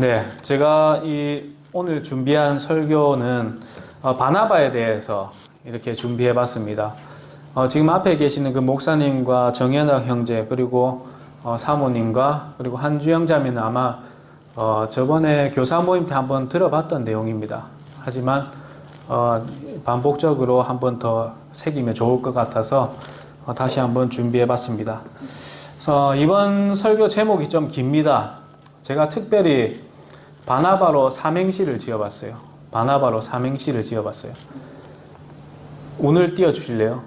네, 제가 오늘 준비한 설교는 바나바에 대해서 이렇게 준비해 봤습니다. 지금 앞에 계시는 그 목사님과 정현학 형제 그리고 사모님과 그리고 한주영 자매는 아마 저번에 교사 모임 때 한번 들어봤던 내용입니다. 하지만 반복적으로 한번 더 새기면 좋을 것 같아서 다시 한번 준비해 봤습니다. 이번 설교 제목이 좀 깁니다. 제가 특별히 바나바로 삼행시를 지어봤어요. 바나바로 삼행시를 지어봤어요. 운을 띄워주실래요?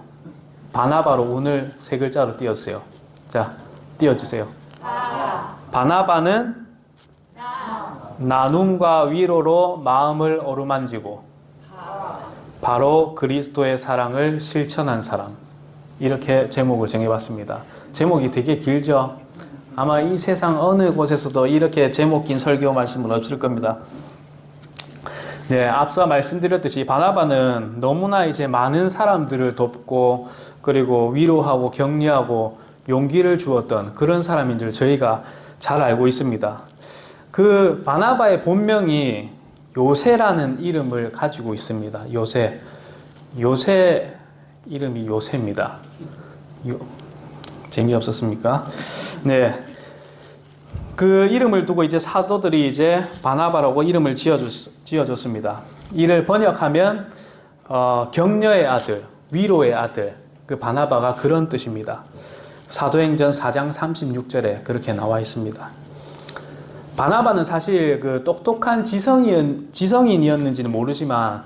바나바로 운을 세 글자로 띄웠어요. 자, 띄워주세요. 바나바는 나눔과 위로로 마음을 어루만지고 바로 그리스도의 사랑을 실천한 사람. 이렇게 제목을 정해봤습니다. 제목이 되게 길죠? 아마 이 세상 어느 곳에서도 이렇게 제목 긴 설교 말씀은 없을 겁니다. 네, 앞서 말씀드렸듯이 바나바는 너무나 이제 많은 사람들을 돕고 그리고 위로하고 격려하고 용기를 주었던 그런 사람인 줄 저희가 잘 알고 있습니다. 그 바나바의 본명이 요새라는 이름을 가지고 있습니다. 요새 이름이 요새입니다. 재미없었습니까? 네. 그 이름을 두고 이제 사도들이 이제 바나바라고 이름을 지어줬습니다. 이를 번역하면 격려의 아들, 위로의 아들, 그 바나바가 그런 뜻입니다. 사도행전 4장 36절에 그렇게 나와 있습니다. 바나바는 사실 그 똑똑한 지성인이었는지는 모르지만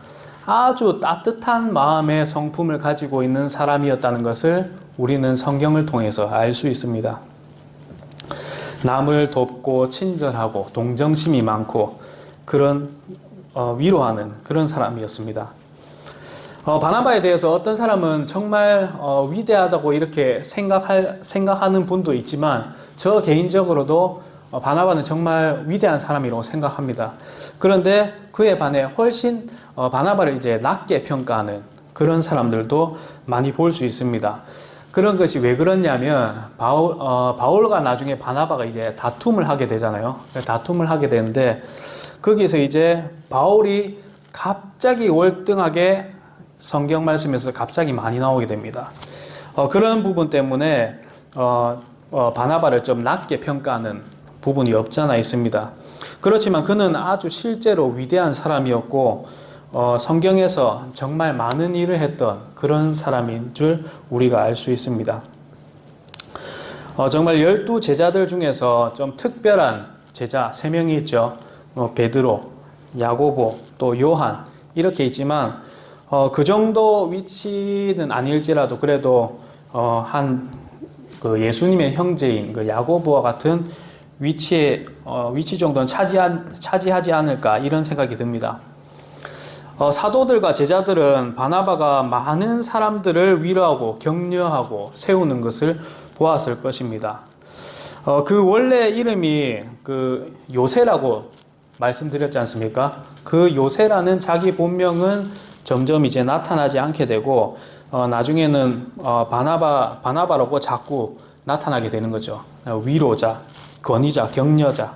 아주 따뜻한 마음의 성품을 가지고 있는 사람이었다는 것을 우리는 성경을 통해서 알 수 있습니다. 남을 돕고 친절하고 동정심이 많고 그런 위로하는 그런 사람이었습니다. 바나바에 대해서 어떤 사람은 정말 위대하다고 이렇게 생각하는 분도 있지만 저 개인적으로도 바나바는 정말 위대한 사람이라고 생각합니다. 그런데 그에 반해 훨씬 바나바를 이제 낮게 평가하는 그런 사람들도 많이 볼 수 있습니다. 그런 것이 왜 그러냐면 바울과 나중에 바나바가 이제 다툼을 하게 되잖아요. 다툼을 하게 되는데 거기서 이제 바울이 갑자기 월등하게 성경 말씀에서 갑자기 많이 나오게 됩니다. 그런 부분 때문에 바나바를 좀 낮게 평가하는 부분이 없잖아 있습니다. 그렇지만 그는 아주 실제로 위대한 사람이었고 성경에서 정말 많은 일을 했던 그런 사람인 줄 우리가 알 수 있습니다. 정말 12제자들 중에서 좀 특별한 제자 3명이 있죠. 베드로, 야고보, 또 요한 이렇게 있지만 그 정도 위치는 아닐지라도 그래도 그 예수님의 형제인 그 야고보와 같은 위치 정도는 차지하지 않을까 이런 생각이 듭니다. 사도들과 제자들은 바나바가 많은 사람들을 위로하고 격려하고 세우는 것을 보았을 것입니다. 그 원래 이름이 그 요새라고 말씀드렸지 않습니까? 그 요새라는 자기 본명은 점점 이제 나타나지 않게 되고 나중에는 바나바라고 자꾸 나타나게 되는 거죠. 위로자, 권위자, 격려자.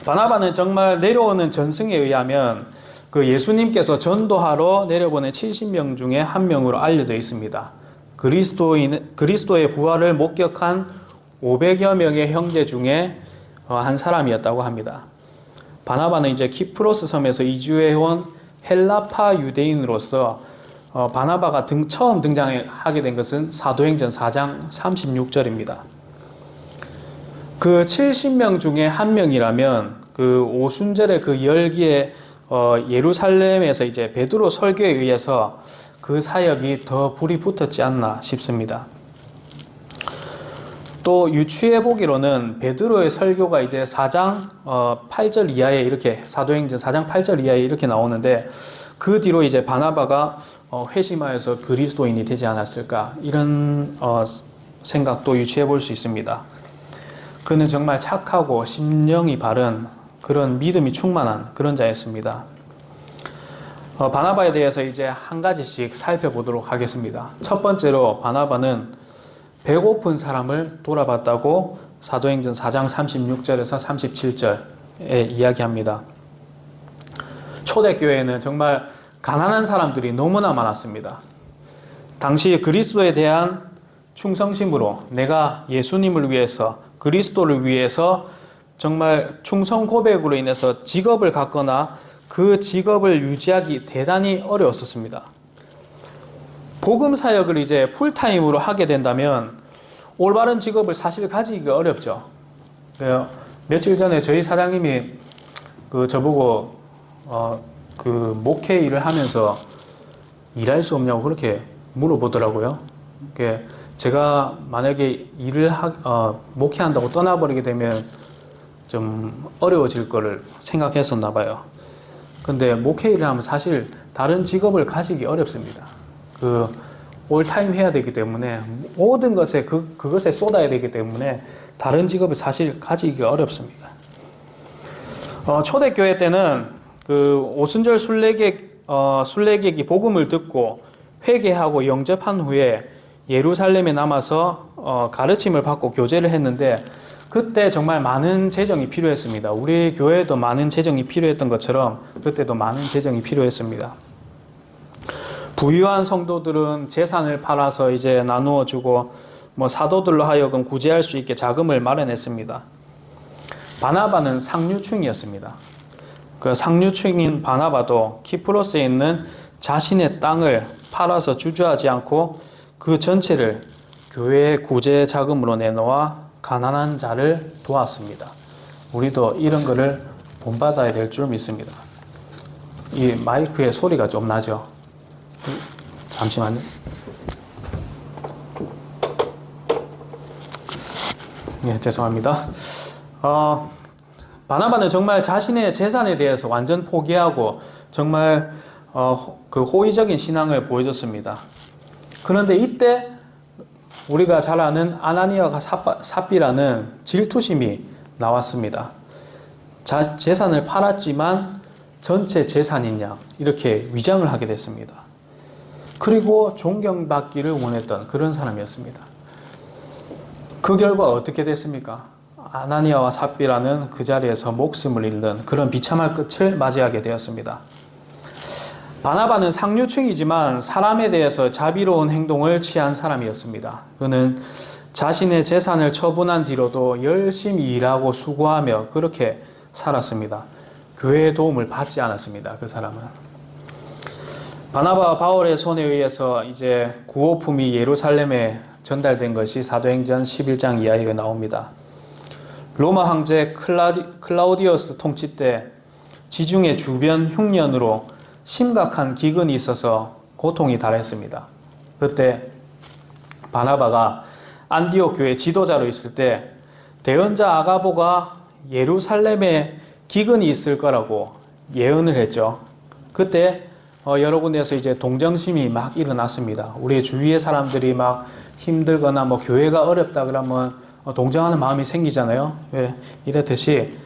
바나바는 정말 내려오는 전승에 의하면 그 예수님께서 전도하러 내려보낸 70명 중에 한 명으로 알려져 있습니다. 그리스도의 부활을 목격한 500여 명의 형제 중에 한 사람이었다고 합니다. 바나바는 이제 키프로스 섬에서 이주해온 헬라파 유대인으로서 바나바가 처음 등장하게 된 것은 사도행전 4장 36절입니다. 그 70명 중에 한 명이라면 그 오순절의 그 열기에 예루살렘에서 이제 베드로 설교에 의해서 그 사역이 더 불이 붙었지 않나 싶습니다. 또 유추해 보기로는 베드로의 설교가 이제 4장 8절 이하에 이렇게 사도행전 4장 8절 이하에 이렇게 나오는데 그 뒤로 이제 바나바가 회심하여서 그리스도인이 되지 않았을까 이런 생각도 유추해 볼 수 있습니다. 그는 정말 착하고 심령이 바른 그런 믿음이 충만한 그런 자였습니다. 바나바에 대해서 이제 한 가지씩 살펴보도록 하겠습니다. 첫 번째로 바나바는 배고픈 사람을 돌아봤다고 사도행전 4장 36절에서 37절에 이야기합니다. 초대교회에는 정말 가난한 사람들이 너무나 많았습니다. 당시 그리스도에 대한 충성심으로 내가 예수님을 위해서, 그리스도를 위해서 정말 충성 고백으로 인해서 직업을 갖거나 그 직업을 유지하기 대단히 어려웠었습니다. 복음 사역을 이제 풀타임으로 하게 된다면 올바른 직업을 사실 가지기가 어렵죠. 며칠 전에 저희 사장님이 저보고 목회 일을 하면서 일할 수 없냐고 그렇게 물어보더라고요. 제가 만약에 목회한다고 떠나버리게 되면 좀 어려워질 거를 생각했었나 봐요. 근데 목회 일을 하면 사실 다른 직업을 가지기 어렵습니다. 올타임 해야 되기 때문에 모든 것에 그것에 쏟아야 되기 때문에 다른 직업을 사실 가지기가 어렵습니다. 초대교회 때는 오순절 순례객이 복음을 듣고 회개하고 영접한 후에 예루살렘에 남아서 가르침을 받고 교제를 했는데 그때 정말 많은 재정이 필요했습니다. 우리 교회도 많은 재정이 필요했던 것처럼 그때도 많은 재정이 필요했습니다. 부유한 성도들은 재산을 팔아서 이제 나누어 주고 사도들로 하여금 구제할 수 있게 자금을 마련했습니다. 바나바는 상류층이었습니다. 그 상류층인 바나바도 키프로스에 있는 자신의 땅을 팔아서 주저하지 않고 그 전체를 교회의 구제 자금으로 내놓아 가난한 자를 도왔습니다. 우리도 이런 거를 본받아야 될 줄 믿습니다. 이 마이크의 소리가 좀 나죠? 잠시만요. 네, 죄송합니다. 바나바는 정말 자신의 재산에 대해서 완전 포기하고 정말 호의적인 신앙을 보여줬습니다. 그런데 이때 우리가 잘 아는 아나니아와 삽비라는 질투심이 나왔습니다. 재산을 팔았지만 전체 재산인 양 이렇게 위장을 하게 됐습니다. 그리고 존경받기를 원했던 그런 사람이었습니다. 그 결과 어떻게 됐습니까? 아나니아와 삽비라는 그 자리에서 목숨을 잃는 그런 비참할 끝을 맞이하게 되었습니다. 바나바는 상류층이지만 사람에 대해서 자비로운 행동을 취한 사람이었습니다. 그는 자신의 재산을 처분한 뒤로도 열심히 일하고 수고하며 그렇게 살았습니다. 교회의 도움을 받지 않았습니다. 그 사람은. 바나바와 바울의 손에 의해서 이제 구호품이 예루살렘에 전달된 것이 사도행전 11장 이야기가 나옵니다. 로마 황제 클라우디어스 통치 때 지중해 주변 흉년으로 심각한 기근이 있어서 고통이 달했습니다. 그때 바나바가 안디옥 교회 지도자로 있을 때 대언자 아가보가 예루살렘에 기근이 있을 거라고 예언을 했죠. 그때 여러 군데에서 이제 동정심이 막 일어났습니다. 우리 주위의 사람들이 막 힘들거나 교회가 어렵다 그러면 동정하는 마음이 생기잖아요. 왜? 이랬듯이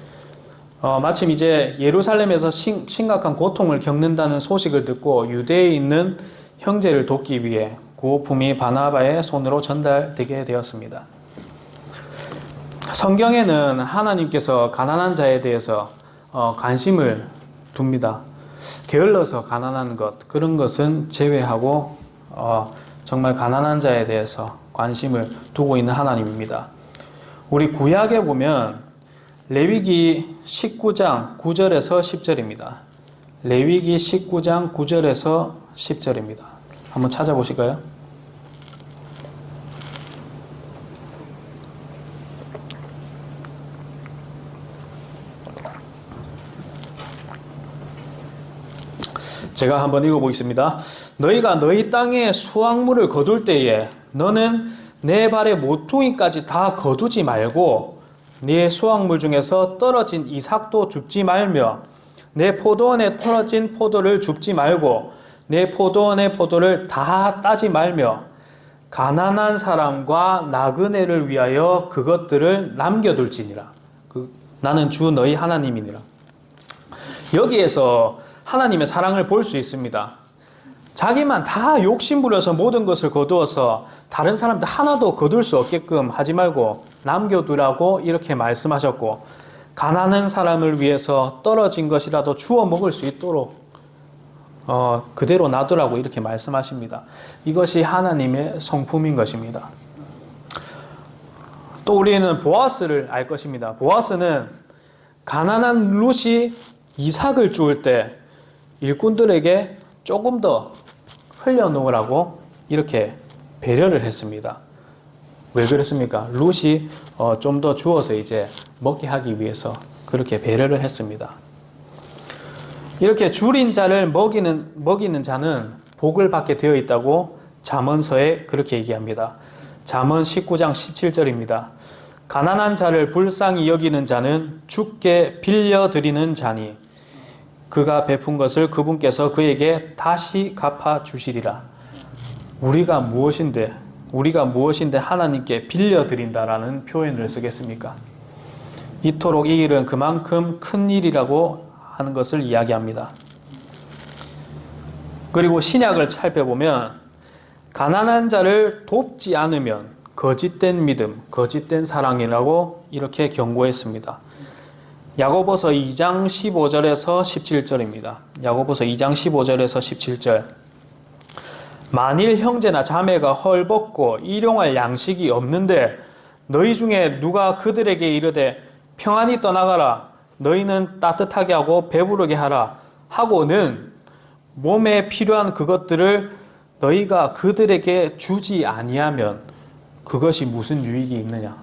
마침 이제 예루살렘에서 심각한 고통을 겪는다는 소식을 듣고 유대에 있는 형제를 돕기 위해 구호품이 바나바의 손으로 전달되게 되었습니다. 성경에는 하나님께서 가난한 자에 대해서 관심을 둡니다. 게을러서 가난한 것, 그런 것은 제외하고 정말 가난한 자에 대해서 관심을 두고 있는 하나님입니다. 우리 구약에 보면 레위기 19장 9절에서 10절입니다. 레위기 19장 9절에서 10절입니다. 한번 찾아보실까요? 제가 한번 읽어보겠습니다. 너희가 너희 땅에 수확물을 거둘 때에 너는 내 발의 모퉁이까지 다 거두지 말고 네 수확물 중에서 떨어진 이삭도 줍지 말며 내 포도원에 떨어진 포도를 줍지 말고 내 포도원의 포도를 다 따지 말며 가난한 사람과 나그네를 위하여 그것들을 남겨둘지니라. 나는 주 너희 하나님이니라. 여기에서 하나님의 사랑을 볼 수 있습니다. 자기만 다 욕심부려서 모든 것을 거두어서 다른 사람들 하나도 거둘 수 없게끔 하지 말고 남겨두라고 이렇게 말씀하셨고, 가난한 사람을 위해서 떨어진 것이라도 주워 먹을 수 있도록 그대로 놔두라고 이렇게 말씀하십니다. 이것이 하나님의 성품인 것입니다. 또 우리는 보아스를 알 것입니다. 보아스는 가난한 룻이 이삭을 주울 때 일꾼들에게 조금 더 흘려놓으라고 이렇게 배려를 했습니다. 왜 그랬습니까? 룻이 좀 더 주어서 이제 먹게 하기 위해서 그렇게 배려를 했습니다. 이렇게 줄인 자를 먹이는 자는 복을 받게 되어 있다고 잠언서에 그렇게 얘기합니다. 잠언 19장 17절입니다. 가난한 자를 불쌍히 여기는 자는 주께 빌려드리는 자니 그가 베푼 것을 그분께서 그에게 다시 갚아주시리라. 우리가 무엇인데 하나님께 빌려드린다라는 표현을 쓰겠습니까? 이토록 이 일은 그만큼 큰 일이라고 하는 것을 이야기합니다. 그리고 신약을 살펴보면 가난한 자를 돕지 않으면 거짓된 믿음, 거짓된 사랑이라고 이렇게 경고했습니다. 야고보서 2장 15절에서 17절입니다. 야고보서 2장 15절에서 17절. 만일 형제나 자매가 헐벗고 일용할 양식이 없는데 너희 중에 누가 그들에게 이르되 평안히 떠나가라, 너희는 따뜻하게 하고 배부르게 하라 하고는 몸에 필요한 그것들을 너희가 그들에게 주지 아니하면 그것이 무슨 유익이 있느냐.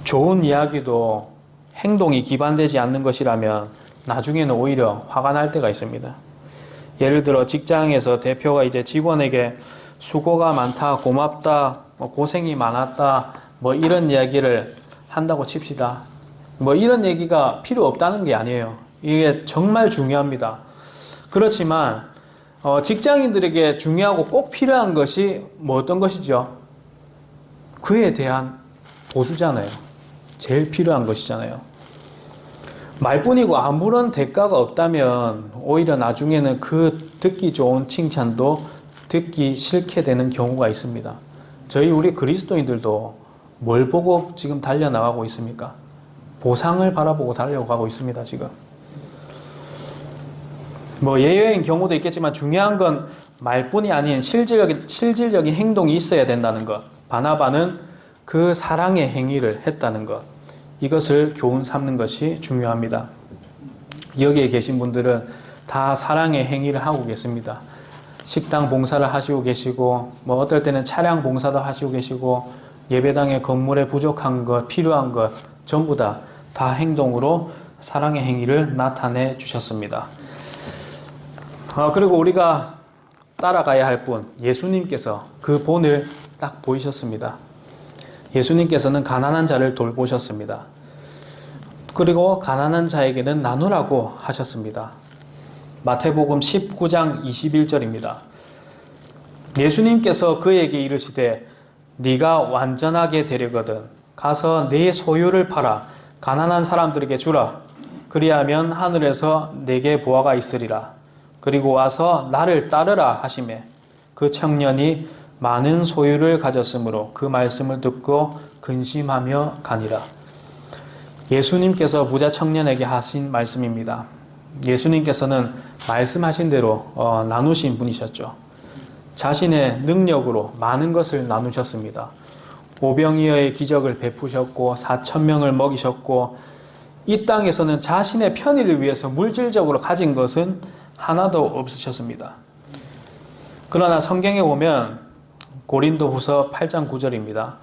좋은 이야기도 행동이 기반되지 않는 것이라면 나중에는 오히려 화가 날 때가 있습니다. 예를 들어 직장에서 대표가 이제 직원에게 수고가 많다, 고맙다, 고생이 많았다, 이런 이야기를 한다고 칩시다. 이런 얘기가 필요 없다는 게 아니에요. 이게 정말 중요합니다. 그렇지만 직장인들에게 중요하고 꼭 필요한 것이 어떤 것이죠? 그에 대한 보수잖아요. 제일 필요한 것이잖아요. 말뿐이고 아무런 대가가 없다면 오히려 나중에는 그 듣기 좋은 칭찬도 듣기 싫게 되는 경우가 있습니다. 우리 그리스도인들도 뭘 보고 지금 달려나가고 있습니까? 보상을 바라보고 달려가고 있습니다, 지금. 예외인 경우도 있겠지만 중요한 건 말뿐이 아닌 실질적인 행동이 있어야 된다는 것. 바나바는 그 사랑의 행위를 했다는 것. 이것을 교훈 삼는 것이 중요합니다. 여기에 계신 분들은 다 사랑의 행위를 하고 계십니다. 식당 봉사를 하시고 계시고, 어떨 때는 차량 봉사도 하시고 계시고, 예배당의 건물에 부족한 것, 필요한 것, 전부 다 행동으로 사랑의 행위를 나타내 주셨습니다. 그리고 우리가 따라가야 할 분, 예수님께서 그 본을 딱 보이셨습니다. 예수님께서는 가난한 자를 돌보셨습니다. 그리고 가난한 자에게는 나누라고 하셨습니다. 마태복음 19장 21절입니다. 예수님께서 그에게 이르시되 네가 완전하게 되려거든 가서 네 소유를 팔아 가난한 사람들에게 주라. 그리하면 하늘에서 네게 보화가 있으리라. 그리고 와서 나를 따르라 하시매 그 청년이 많은 소유를 가졌으므로 그 말씀을 듣고 근심하며 가니라. 예수님께서 부자 청년에게 하신 말씀입니다. 예수님께서는 말씀하신 대로 나누신 분이셨죠. 자신의 능력으로 많은 것을 나누셨습니다. 오병이어의 기적을 베푸셨고 4,000명을 먹이셨고 이 땅에서는 자신의 편의를 위해서 물질적으로 가진 것은 하나도 없으셨습니다. 그러나 성경에 보면 고린도후서 8장 9절입니다.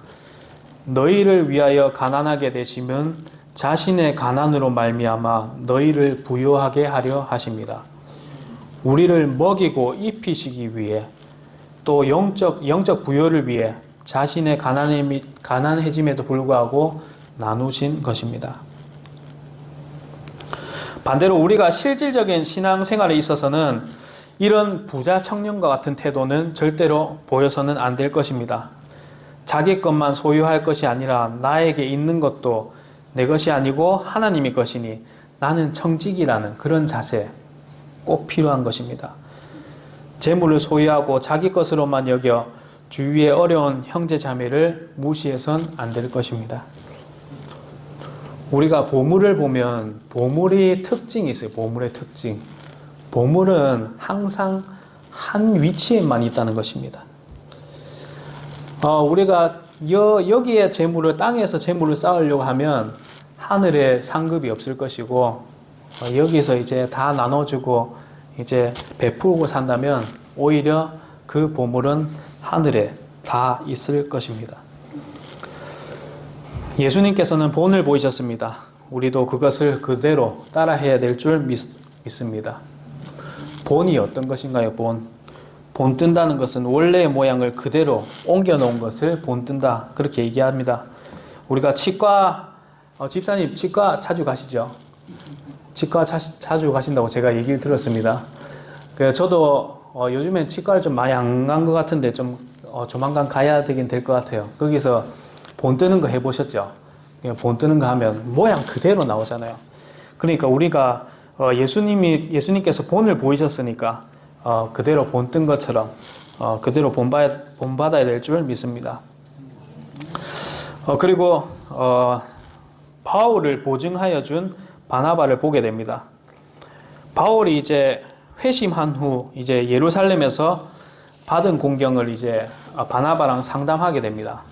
너희를 위하여 가난하게 되심은 자신의 가난으로 말미암아 너희를 부유하게 하려 하십니다. 우리를 먹이고 입히시기 위해 또 영적 부여를 위해 자신의 가난해짐에도 불구하고 나누신 것입니다. 반대로 우리가 실질적인 신앙생활에 있어서는 이런 부자 청년과 같은 태도는 절대로 보여서는 안 될 것입니다. 자기 것만 소유할 것이 아니라 나에게 있는 것도 내 것이 아니고 하나님의 것이니 나는 청직이라는 그런 자세 꼭 필요한 것입니다. 재물을 소유하고 자기 것으로만 여겨 주위의 어려운 형제 자매를 무시해선 안 될 것입니다. 우리가 보물을 보면 보물이 특징이 있어요. 보물의 특징. 보물은 항상 한 위치에만 있다는 것입니다. 우리가 여기에 재물을, 땅에서 재물을 쌓으려고 하면 하늘에 상급이 없을 것이고, 여기서 이제 다 나눠주고 이제 베풀고 산다면 오히려 그 보물은 하늘에 다 있을 것입니다. 예수님께서는 본을 보이셨습니다. 우리도 그것을 그대로 따라해야 될 줄 믿습니다. 본이 어떤 것인가요? 본 뜬다는 것은 원래의 모양을 그대로 옮겨놓은 것을 본 뜬다, 그렇게 얘기합니다. 우리가 집사님 치과 자주 가시죠? 치과 자주 가신다고 제가 얘기를 들었습니다. 저도 요즘엔 치과를 좀 많이 안 간 것 같은데 좀 조만간 가야 되긴 될 것 같아요. 거기서 본 뜨는 거 해보셨죠? 본 뜨는 거 하면 모양 그대로 나오잖아요. 그러니까 우리가 예수님께서 본을 보이셨으니까 그대로 본 뜬 것처럼 그대로 본받아야 될 줄 믿습니다. 그리고 바울을 보증하여 준 바나바를 보게 됩니다. 바울이 이제 회심한 후 이제 예루살렘에서 받은 공경을 이제 바나바랑 상담하게 됩니다.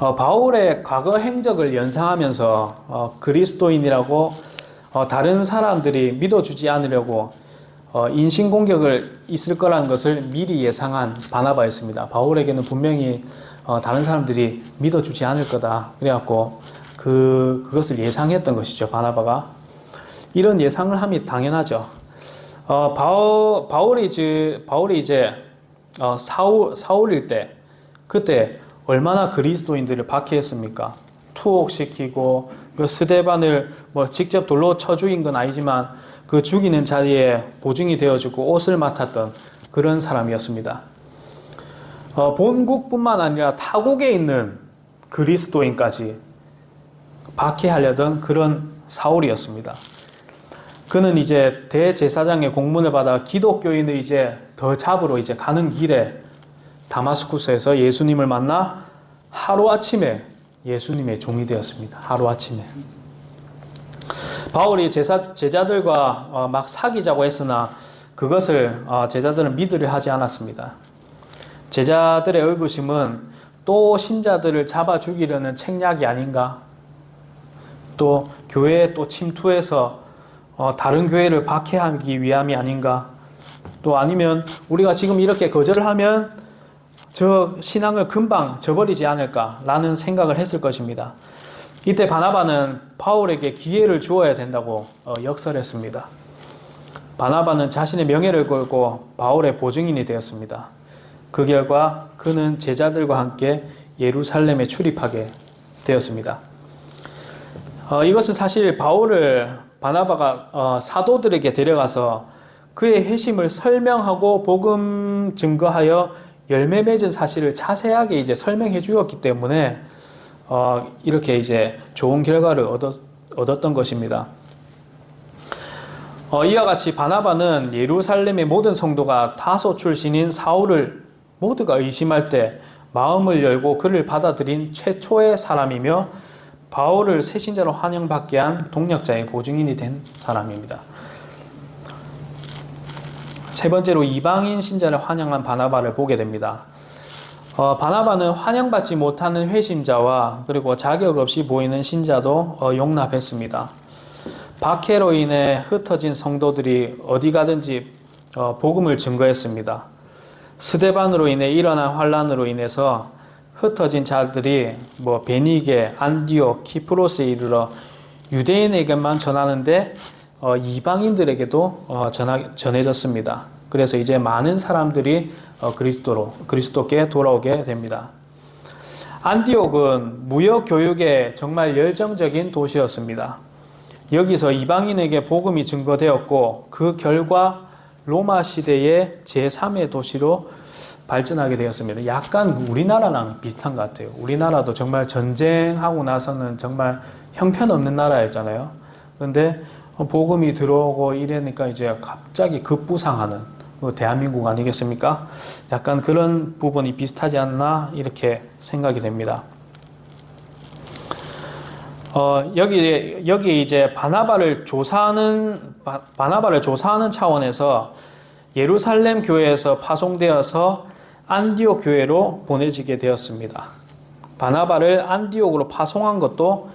바울의 과거 행적을 연상하면서 그리스도인이라고 다른 사람들이 믿어주지 않으려고 인신공격을 있을 거라는 것을 미리 예상한 바나바였습니다. 바울에게는 분명히 다른 사람들이 믿어주지 않을 거다. 그래갖고 그것을 예상했던 것이죠. 바나바가. 이런 예상을 함이 당연하죠. 바울이 이제 사울일 때, 그때 얼마나 그리스도인들을 박해했습니까? 투옥시키고 스데반을 직접 돌로 쳐 죽인 건 아니지만 그 죽이는 자리에 보증이 되어주고 옷을 맡았던 그런 사람이었습니다. 본국뿐만 아니라 타국에 있는 그리스도인까지 박해하려던 그런 사울이었습니다. 그는 이제 대제사장의 공문을 받아 기독교인을 이제 더 잡으러 이제 가는 길에 다마스쿠스에서 예수님을 만나 하루아침에 예수님의 종이 되었습니다. 하루아침에. 바울이 제자들과 막 사귀자고 했으나 그것을 제자들은 믿으려 하지 않았습니다. 제자들의 의구심은 또 신자들을 잡아 죽이려는 책략이 아닌가? 또 교회에 또 침투해서 다른 교회를 박해하기 위함이 아닌가? 또 아니면 우리가 지금 이렇게 거절을 하면 저 신앙을 금방 저버리지 않을까라는 생각을 했을 것입니다. 이때 바나바는 바울에게 기회를 주어야 된다고 역설했습니다. 바나바는 자신의 명예를 걸고 바울의 보증인이 되었습니다. 그 결과 그는 제자들과 함께 예루살렘에 출입하게 되었습니다. 이것은 사실 바울을 바나바가 사도들에게 데려가서 그의 회심을 설명하고 복음 증거하여 열매 맺은 사실을 자세하게 이제 설명해 주었기 때문에 이렇게 이제 좋은 결과를 얻었던 것입니다. 이와 같이 바나바는 예루살렘의 모든 성도가 다소 출신인 사울을 모두가 의심할 때 마음을 열고 그를 받아들인 최초의 사람이며 바울을 새신자로 환영받게 한 동력자의 보증인이 된 사람입니다. 세 번째로 이방인 신자를 환영한 바나바를 보게 됩니다. 바나바는 환영받지 못하는 회심자와 그리고 자격 없이 보이는 신자도 용납했습니다. 박해로 인해 흩어진 성도들이 어디 가든지 복음을 증거했습니다. 스데반으로 인해 일어난 환란으로 인해서 흩어진 자들이 베니게, 안디옥, 키프로스에 이르러 유대인에게만 전하는데 이방인들에게도 전해졌습니다. 그래서 이제 많은 사람들이 그리스도께 돌아오게 됩니다. 안디옥은 무역 교육에 정말 열정적인 도시였습니다. 여기서 이방인에게 복음이 증거되었고 그 결과 로마 시대의 제3의 도시로 발전하게 되었습니다. 약간 우리나라랑 비슷한 것 같아요. 우리나라도 정말 전쟁하고 나서는 정말 형편없는 나라였잖아요. 그런데 복음이 들어오고 이러니까 이제 갑자기 급부상하는 대한민국 아니겠습니까? 약간 그런 부분이 비슷하지 않나 이렇게 생각이 됩니다. 여기 이제 바나바를 조사하는 차원에서 예루살렘 교회에서 파송되어서 안디옥 교회로 보내지게 되었습니다. 바나바를 안디옥으로 파송한 것도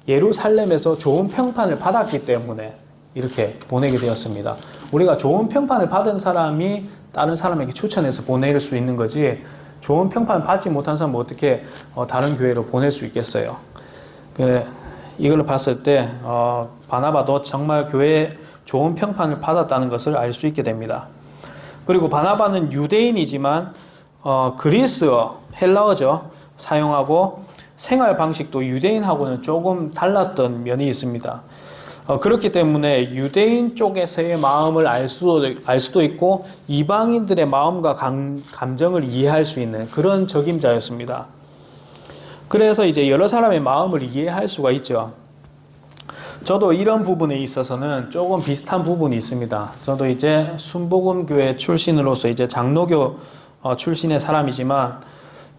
예루살렘에서 좋은 평판을 받았기 때문에 이렇게 보내게 되었습니다. 우리가 좋은 평판을 받은 사람이 다른 사람에게 추천해서 보낼 수 있는 거지, 좋은 평판을 받지 못한 사람은 어떻게 다른 교회로 보낼 수 있겠어요. 이걸 봤을 때 바나바도 정말 교회에 좋은 평판을 받았다는 것을 알 수 있게 됩니다. 그리고 바나바는 유대인이지만 그리스어, 헬라어죠, 사용하고 생활 방식도 유대인하고는 조금 달랐던 면이 있습니다. 그렇기 때문에 유대인 쪽에서의 마음을 알 수도 있고 이방인들의 마음과 감정을 이해할 수 있는 그런 적임자였습니다. 그래서 이제 여러 사람의 마음을 이해할 수가 있죠. 저도 이런 부분에 있어서는 조금 비슷한 부분이 있습니다. 저도 이제 순복음교회 출신으로서 이제 장로교 출신의 사람이지만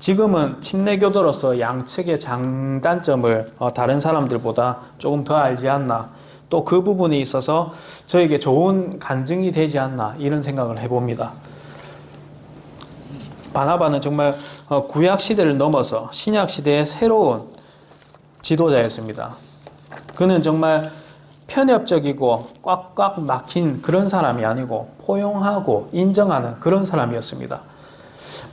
지금은 침례교도로서 양측의 장단점을 다른 사람들보다 조금 더 알지 않나, 또 그 부분에 있어서 저에게 좋은 간증이 되지 않나 이런 생각을 해봅니다. 바나바는 정말 구약 시대를 넘어서 신약 시대의 새로운 지도자였습니다. 그는 정말 편협적이고 꽉꽉 막힌 그런 사람이 아니고 포용하고 인정하는 그런 사람이었습니다.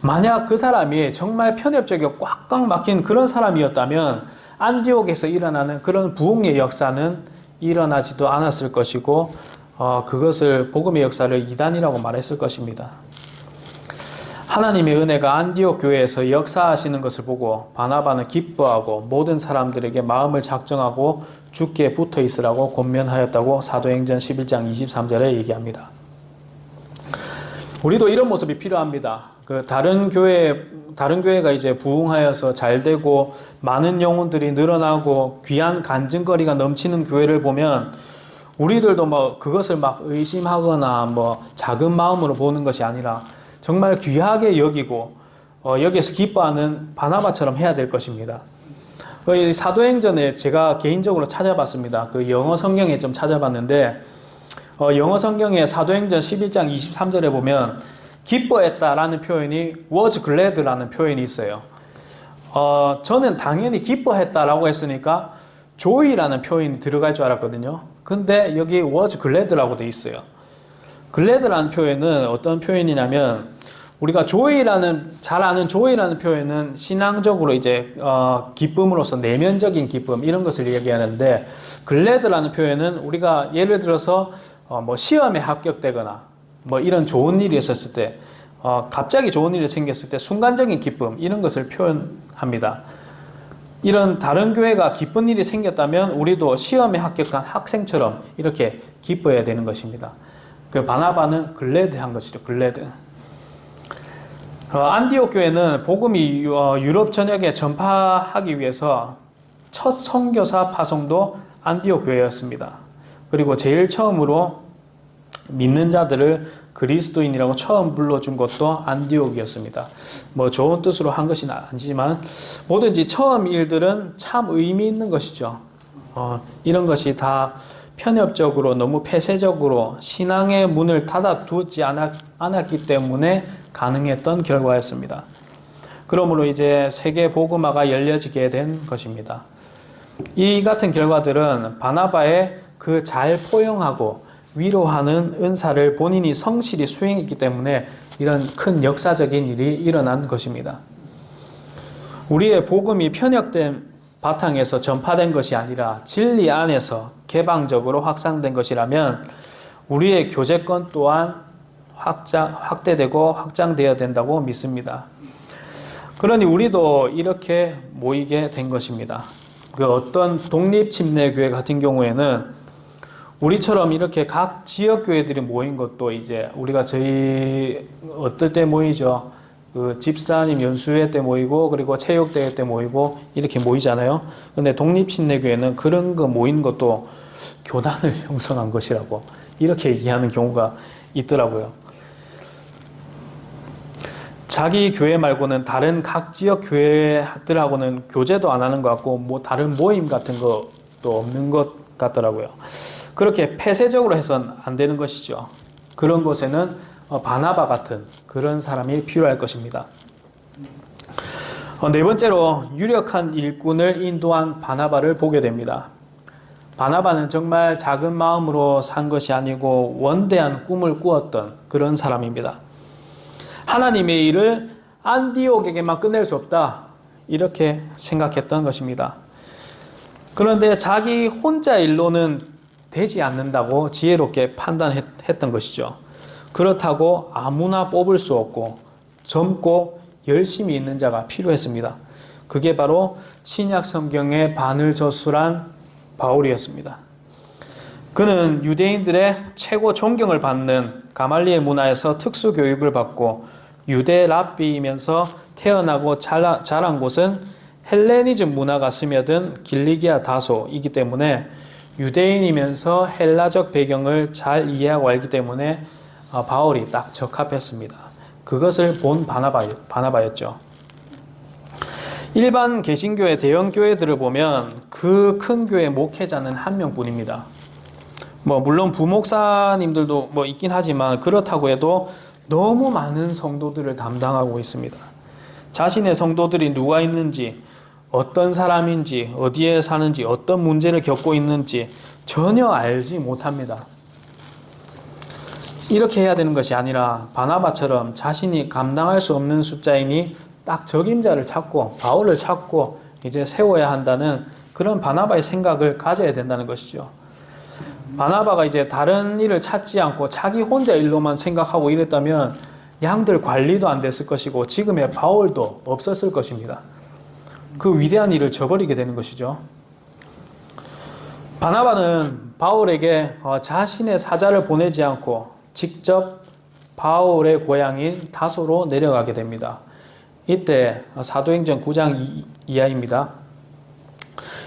만약 그 사람이 정말 편협적이고 꽉꽉 막힌 그런 사람이었다면 안디옥에서 일어나는 그런 부흥의 역사는 일어나지도 않았을 것이고 그것을 복음의 역사를 이단이라고 말했을 것입니다. 하나님의 은혜가 안디옥 교회에서 역사하시는 것을 보고 바나바는 기뻐하고 모든 사람들에게 마음을 작정하고 주께 붙어 있으라고 권면하였다고 사도행전 11장 23절에 얘기합니다. 우리도 이런 모습이 필요합니다. 다른 교회가 이제 부흥하여서 잘 되고 많은 영혼들이 늘어나고 귀한 간증거리가 넘치는 교회를 보면 우리들도 그것을 막 의심하거나 작은 마음으로 보는 것이 아니라 정말 귀하게 여기고 여기에서 기뻐하는 바나바처럼 해야 될 것입니다. 사도행전에 제가 개인적으로 찾아봤습니다. 영어 성경에 좀 찾아봤는데 영어 성경에 사도행전 11장 23절에 보면 기뻐했다라는 표현이 was glad라는 표현이 있어요. 저는 당연히 기뻐했다라고 했으니까 joy라는 표현이 들어갈 줄 알았거든요. 근데 여기 was glad라고 돼 있어요. glad라는 표현은 어떤 표현이냐면 우리가 잘 아는 joy라는 표현은 신앙적으로 이제 기쁨으로서 내면적인 기쁨 이런 것을 얘기하는데 glad라는 표현은 우리가 예를 들어서 시험에 합격되거나 이런 좋은 일이 있었을 때 갑자기 좋은 일이 생겼을 때 순간적인 기쁨 이런 것을 표현합니다. 이런 다른 교회가 기쁜 일이 생겼다면 우리도 시험에 합격한 학생처럼 이렇게 기뻐해야 되는 것입니다. 바나바는 글래드한 것이죠. 글래드. 안디옥 교회는 복음이 유럽 전역에 전파하기 위해서 첫 선교사 파송도 안디옥 교회였습니다. 그리고 제일 처음으로 믿는 자들을 그리스도인이라고 처음 불러준 것도 안디옥이었습니다. 좋은 뜻으로 한 것은 아니지만 뭐든지 처음 일들은 참 의미 있는 것이죠. 이런 것이 다 편협적으로 너무 폐쇄적으로 신앙의 문을 닫아두지 않았기 때문에 가능했던 결과였습니다. 그러므로 이제 세계 복음화가 열려지게 된 것입니다. 이 같은 결과들은 바나바의 그 잘 포용하고 위로하는 은사를 본인이 성실히 수행했기 때문에 이런 큰 역사적인 일이 일어난 것입니다. 우리의 복음이 편협된 바탕에서 전파된 것이 아니라 진리 안에서 개방적으로 확산된 것이라면 우리의 교제권 또한 확대되고 확장되어야 된다고 믿습니다. 그러니 우리도 이렇게 모이게 된 것입니다. 어떤 독립침례교회 같은 경우에는 우리처럼 이렇게 각 지역교회들이 모인 것도 이제 우리가 저희 어떨 때 모이죠? 집사님 연수회 때 모이고 그리고 체육대회 때 모이고 이렇게 모이잖아요. 근데 독립침례교회는 그런 거 모인 것도 교단을 형성한 것이라고 이렇게 얘기하는 경우가 있더라고요. 자기 교회 말고는 다른 각 지역 교회들하고는 교제도 안 하는 것 같고 뭐 다른 모임 같은 것도 없는 것 같더라고요. 그렇게 폐쇄적으로 해서는 안 되는 것이죠. 그런 곳에는 바나바 같은 그런 사람이 필요할 것입니다. 네 번째로 유력한 일꾼을 인도한 바나바를 보게 됩니다. 바나바는 정말 작은 마음으로 산 것이 아니고 원대한 꿈을 꾸었던 그런 사람입니다. 하나님의 일을 안디옥에게만 끝낼 수 없다, 이렇게 생각했던 것입니다. 그런데 자기 혼자 일로는 되지 않는다고 지혜롭게 판단했던 것이죠. 그렇다고 아무나 뽑을 수 없고 젊고 열심히 있는 자가 필요했습니다. 그게 바로 신약 성경의 반을 저술한 바울이었습니다. 그는 유대인들의 최고 존경을 받는 가말리엘 문화에서 특수 교육을 받고 유대 랍비이면서 태어나고 자란 곳은 헬레니즘 문화가 스며든 길리기아 다소이기 때문에 유대인이면서 헬라적 배경을 잘 이해하고 알기 때문에 바울이 딱 적합했습니다. 그것을 본 바나바였죠. 일반 개신교의 대형 교회들을 보면 그 큰 교회 목회자는 한 명뿐입니다. 물론 부목사님들도 있긴 하지만 그렇다고 해도 너무 많은 성도들을 담당하고 있습니다. 자신의 성도들이 누가 있는지, 어떤 사람인지, 어디에 사는지, 어떤 문제를 겪고 있는지 전혀 알지 못합니다. 이렇게 해야 되는 것이 아니라 바나바처럼 자신이 감당할 수 없는 숫자이니 딱 적임자를 찾고 바울을 찾고 이제 세워야 한다는 그런 바나바의 생각을 가져야 된다는 것이죠. 바나바가 이제 다른 일을 찾지 않고 자기 혼자 일로만 생각하고 이랬다면 양들 관리도 안 됐을 것이고 지금의 바울도 없었을 것입니다. 그 위대한 일을 저버리게 되는 것이죠. 바나바는 바울에게 자신의 사자를 보내지 않고 직접 바울의 고향인 다소로 내려가게 됩니다. 이때 사도행전 9장 이하입니다.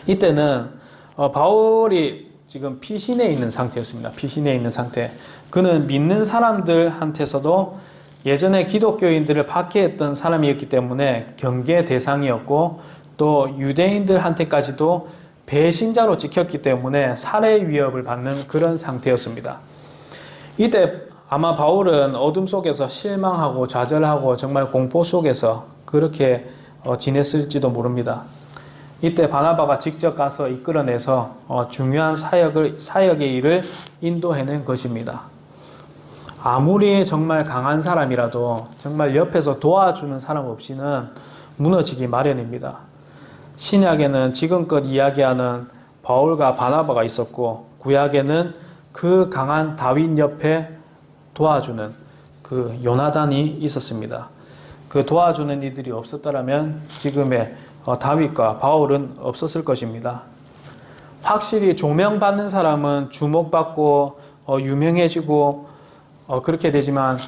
이때는 바울이 지금 피신해 있는 상태였습니다. 피신해 있는 상태. 그는 믿는 사람들한테서도 예전에 기독교인들을 박해했던 사람이었기 때문에 경계 대상이었고 또 유대인들한테까지도 배신자로 찍혔기 때문에 살해 위협을 받는 그런 상태였습니다. 이때 아마 바울은 어둠 속에서 실망하고 좌절하고 정말 공포 속에서 그렇게 지냈을지도 모릅니다. 이때 바나바가 직접 가서 이끌어내서 중요한 사역의 일을 인도해낸 것입니다. 아무리 정말 강한 사람이라도 정말 옆에서 도와주는 사람 없이는 무너지기 마련입니다. 신약에는 지금껏 이야기하는 바울과 바나바가 있었고 구약에는 그 강한 다윗 옆에 도와주는 그 요나단이 있었습니다. 그 도와주는 이들이 없었더라면 지금의 다윗과 바울은 없었을 것입니다. 확실히 조명받는 사람은 주목받고 유명해지고 그렇게 되지만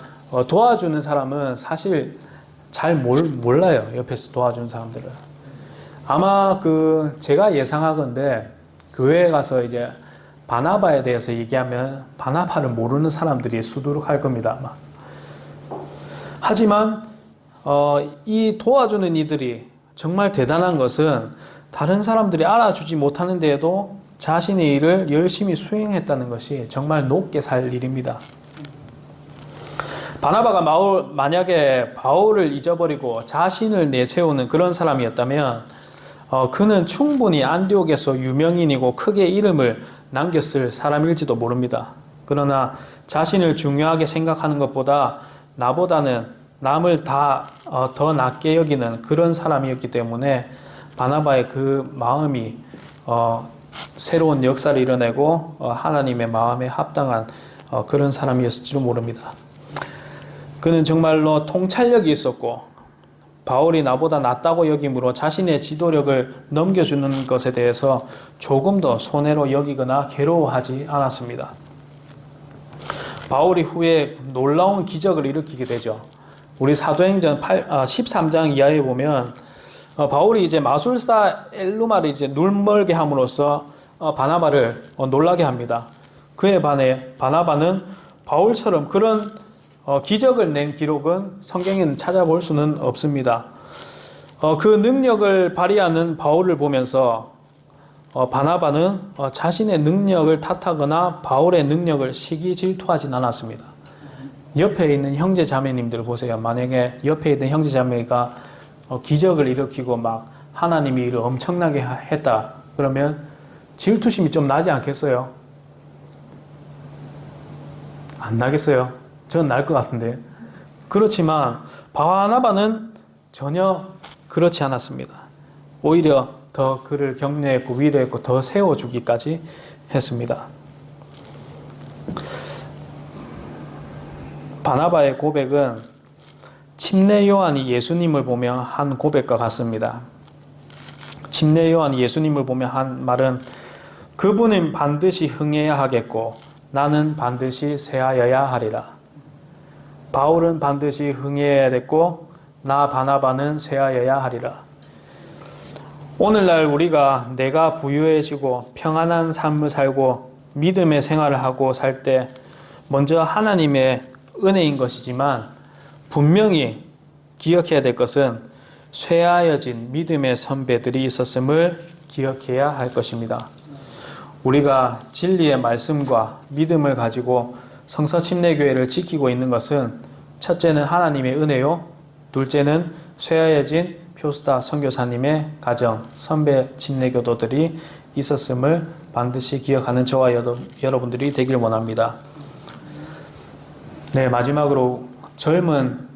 도와주는 사람은 사실 잘 몰라요. 옆에서 도와주는 사람들은. 아마 제가 예상하건대 교회에 가서 이제 바나바에 대해서 얘기하면 바나바를 모르는 사람들이 수두룩할 겁니다. 아마. 하지만 이 도와주는 이들이 정말 대단한 것은 다른 사람들이 알아주지 못하는 데에도 자신의 일을 열심히 수행했다는 것이 정말 높게 살 일입니다. 바나바가 만약에 바울을 잊어버리고 자신을 내세우는 그런 사람이었다면 그는 충분히 안디옥에서 유명인이고 크게 이름을 남겼을 사람일지도 모릅니다. 그러나 자신을 중요하게 생각하는 것보다 나보다는 남을 더 낮게 여기는 그런 사람이었기 때문에 바나바의 그 마음이 새로운 역사를 이뤄내고 하나님의 마음에 합당한 그런 사람이었을지도 모릅니다. 그는 정말로 통찰력이 있었고 바울이 나보다 낫다고 여김으로 자신의 지도력을 넘겨주는 것에 대해서 조금 더 손해로 여기거나 괴로워하지 않았습니다. 바울이 후에 놀라운 기적을 일으키게 되죠. 우리 사도행전 13장 이하에 보면 바울이 이제 마술사 엘루마를 이제 눈멀게 함으로써 바나바를 놀라게 합니다. 그에 반해 바나바는 바울처럼 그런 기적을 낸 기록은 성경에는 찾아볼 수는 없습니다. 그 능력을 발휘하는 바울을 보면서 바나바는 자신의 능력을 탓하거나 바울의 능력을 시기 질투하진 않았습니다. 옆에 있는 형제 자매님들 보세요. 만약에 옆에 있는 형제 자매가 기적을 일으키고 막 하나님이 일을 엄청나게 했다 그러면 질투심이 좀 나지 않겠어요? 안 나겠어요? 전 날 것 같은데. 그렇지만 바나바는 전혀 그렇지 않았습니다. 오히려 더 그를 격려했고 위로했고 더 세워주기까지 했습니다. 바나바의 고백은 침례 요한이 예수님을 보며 한 고백과 같습니다. 침례 요한이 예수님을 보며 한 말은 그분은 반드시 흥해야 하겠고 나는 반드시 쇠하여야 하리라. 바울은 반드시 흥해야 됐고 나 바나바는 쇠하여야 하리라. 오늘날 우리가 내가 부유해지고 평안한 삶을 살고 믿음의 생활을 하고 살 때 먼저 하나님의 은혜인 것이지만 분명히 기억해야 될 것은 쇠하여진 믿음의 선배들이 있었음을 기억해야 할 것입니다. 우리가 진리의 말씀과 믿음을 가지고 성서침례교회를 지키고 있는 것은 첫째는 하나님의 은혜요, 둘째는 쇠하여진 표스다 선교사님의 가정, 선배 침례교도들이 있었음을 반드시 기억하는 저와 여러분들이 되길 원합니다. 네, 마지막으로 젊은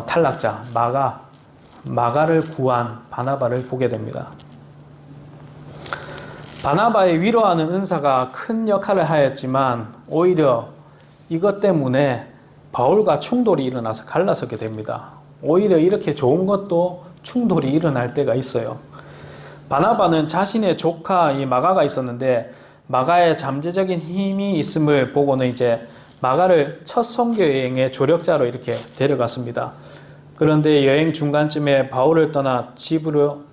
탈락자 마가를 구한 바나바를 보게 됩니다. 바나바의 위로하는 은사가 큰 역할을 하였지만 오히려 이것 때문에 바울과 충돌이 일어나서 갈라서게 됩니다. 오히려 이렇게 좋은 것도 충돌이 일어날 때가 있어요. 바나바는 자신의 조카 이 마가가 있었는데 마가의 잠재적인 힘이 있음을 보고는 이제 마가를 첫 선교 여행의 조력자로 이렇게 데려갔습니다. 그런데 여행 중간쯤에 바울을 떠나 집으로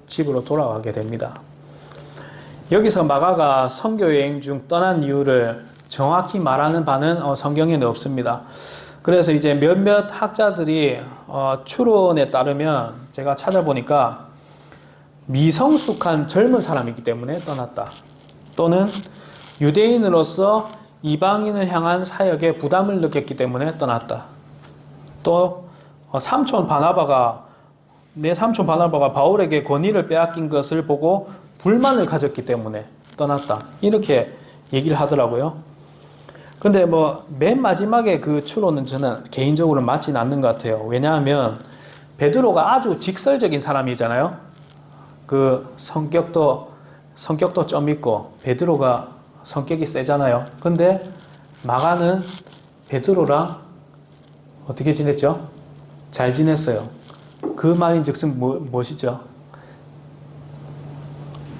돌아가게 됩니다. 여기서 마가가 선교 여행 중 떠난 이유를 정확히 말하는 바는 성경에는 없습니다. 그래서 이제 몇몇 학자들이 추론에 따르면 제가 찾아보니까 미성숙한 젊은 사람이기 때문에 떠났다. 또는 유대인으로서 이방인을 향한 사역에 부담을 느꼈기 때문에 떠났다. 또 내 삼촌 바나바가 바울에게 권위를 빼앗긴 것을 보고 불만을 가졌기 때문에 떠났다. 이렇게 얘기를 하더라고요. 근데 맨 마지막에 그 추론은 저는 개인적으로 맞진 않는 것 같아요. 왜냐하면 베드로가 아주 직설적인 사람이잖아요. 그 성격도 좀 있고 베드로가 성격이 세잖아요. 근데 마가는 베드로랑 어떻게 지냈죠? 잘 지냈어요. 그 말인즉슨 무엇이죠?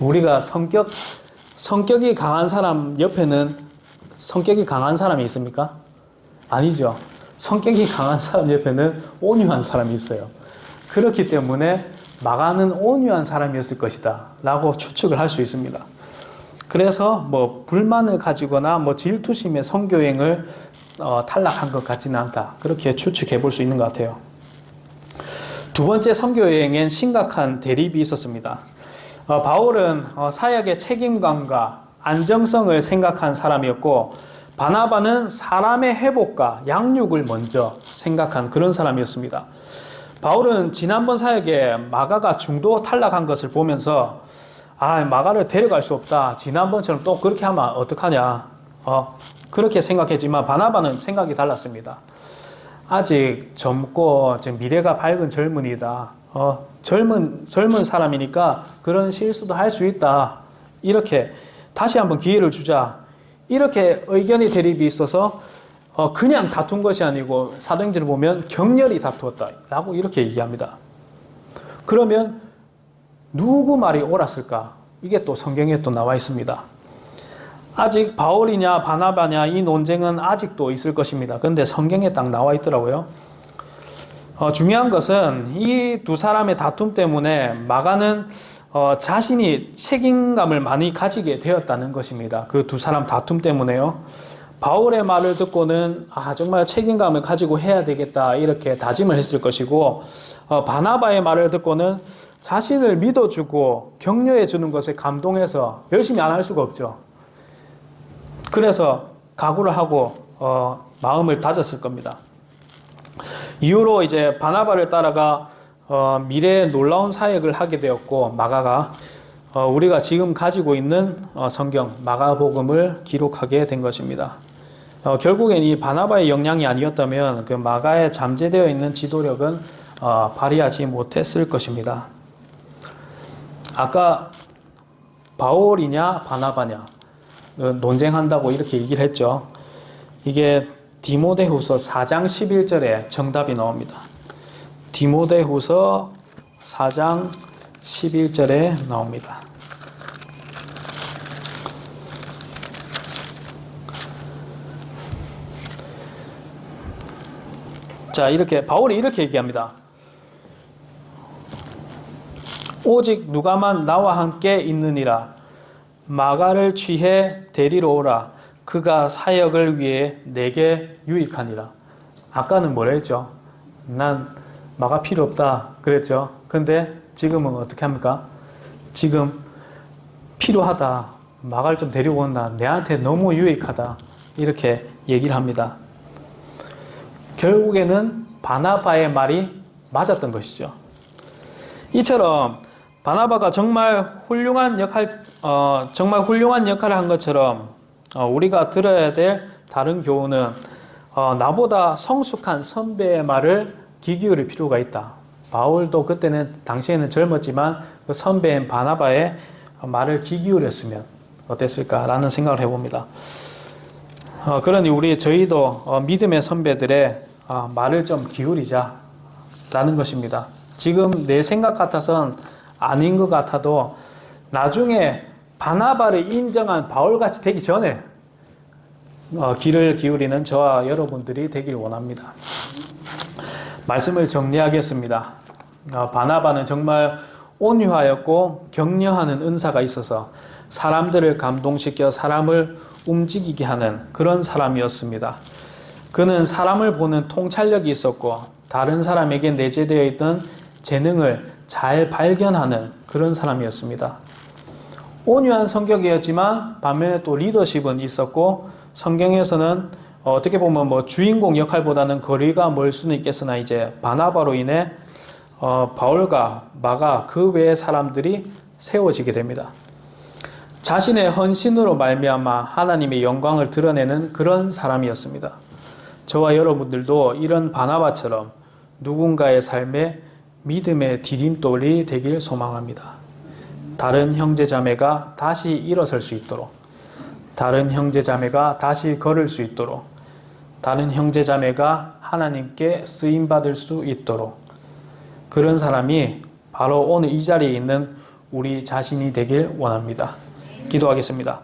우리가 성격이 강한 사람 옆에는 성격이 강한 사람이 있습니까? 아니죠. 성격이 강한 사람 옆에는 온유한 사람이 있어요. 그렇기 때문에 마가는 온유한 사람이었을 것이다 라고 추측을 할 수 있습니다. 그래서 불만을 가지거나 질투심의 선교여행을 탈락한 것 같지는 않다. 그렇게 추측해 볼 수 있는 것 같아요. 두 번째 선교여행엔 심각한 대립이 있었습니다. 바울은 사역의 책임감과 안정성을 생각한 사람이었고 바나바는 사람의 회복과 양육을 먼저 생각한 그런 사람이었습니다. 바울은 지난번 사역에 마가가 중도 탈락한 것을 보면서 마가를 데려갈 수 없다. 지난번처럼 또 그렇게 하면 어떡하냐. 그렇게 생각했지만 바나바는 생각이 달랐습니다. 아직 젊고 미래가 밝은 젊은이다. 젊은 사람이니까 그런 실수도 할 수 있다. 이렇게 다시 한번 기회를 주자. 이렇게 의견의 대립이 있어서 그냥 다툰 것이 아니고 사도행전을 보면 격렬히 다투었다. 라고 이렇게 얘기합니다. 그러면 누구 말이 옳았을까? 이게 또 성경에 또 나와 있습니다. 아직 바울이냐 바나바냐 이 논쟁은 아직도 있을 것입니다. 그런데 성경에 딱 나와 있더라고요. 중요한 것은 이 두 사람의 다툼 때문에 마가는 자신이 책임감을 많이 가지게 되었다는 것입니다. 그 두 사람 다툼 때문에요. 바울의 말을 듣고는 정말 책임감을 가지고 해야 되겠다 이렇게 다짐을 했을 것이고, 바나바의 말을 듣고는 자신을 믿어주고 격려해주는 것에 감동해서 열심히 안 할 수가 없죠. 그래서 각오를 하고 마음을 다졌을 겁니다. 이후로 이제 바나바를 따라가 미래에 놀라운 사역을 하게 되었고, 마가가 우리가 지금 가지고 있는 성경 마가복음을 기록하게 된 것입니다. 결국엔 이 바나바의 역량이 아니었다면 그 마가에 잠재되어 있는 지도력은 발휘하지 못했을 것입니다. 아까 바울이냐 바나바냐 논쟁한다고 이렇게 얘기를 했죠. 이게 디모데후서 4장 11절에 정답이 나옵니다. 디모데후서 4장 11절에 나옵니다. 자, 바울이 이렇게 얘기합니다. 오직 누가만 나와 함께 있느니라. 마가를 취해 데리러 오라. 그가 사역을 위해 내게 유익하니라. 아까는 뭐라 했죠? 난 마가 필요 없다 그랬죠. 근데 지금은 어떻게 합니까? 지금 필요하다. 마가를 좀 데리고 온다. 내한테 너무 유익하다. 이렇게 얘기를 합니다. 결국에는 바나바의 말이 맞았던 것이죠. 이처럼 바나바가 정말 훌륭한 역할을 한 것처럼 우리가 들어야 될 다른 교훈은 나보다 성숙한 선배의 말을 귀 기울일 필요가 있다. 바울도 당시에는 젊었지만 그 선배인 바나바의 말을 귀 기울였으면 어땠을까라는 생각을 해봅니다. 그러니 저희도 믿음의 선배들의 말을 좀 기울이자라는 것입니다. 지금 내 생각 같아선 아닌 것 같아도 나중에 바나바를 인정한 바울같이 되기 전에 귀를 기울이는 저와 여러분들이 되길 원합니다. 말씀을 정리하겠습니다. 바나바는 정말 온유하였고 격려하는 은사가 있어서 사람들을 감동시켜 사람을 움직이게 하는 그런 사람이었습니다. 그는 사람을 보는 통찰력이 있었고 다른 사람에게 내재되어 있던 재능을 잘 발견하는 그런 사람이었습니다. 온유한 성격이었지만 반면에 또 리더십은 있었고, 성경에서는 어떻게 보면 주인공 역할보다는 거리가 멀 수는 있겠으나 이제 바나바로 인해 바울과 마가 그 외의 사람들이 세워지게 됩니다. 자신의 헌신으로 말미암아 하나님의 영광을 드러내는 그런 사람이었습니다. 저와 여러분들도 이런 바나바처럼 누군가의 삶에 믿음의 디딤돌이 되길 소망합니다. 다른 형제자매가 다시 일어설 수 있도록, 다른 형제자매가 다시 걸을 수 있도록, 다른 형제자매가 하나님께 쓰임받을 수 있도록, 그런 사람이 바로 오늘 이 자리에 있는 우리 자신이 되길 원합니다. 기도하겠습니다.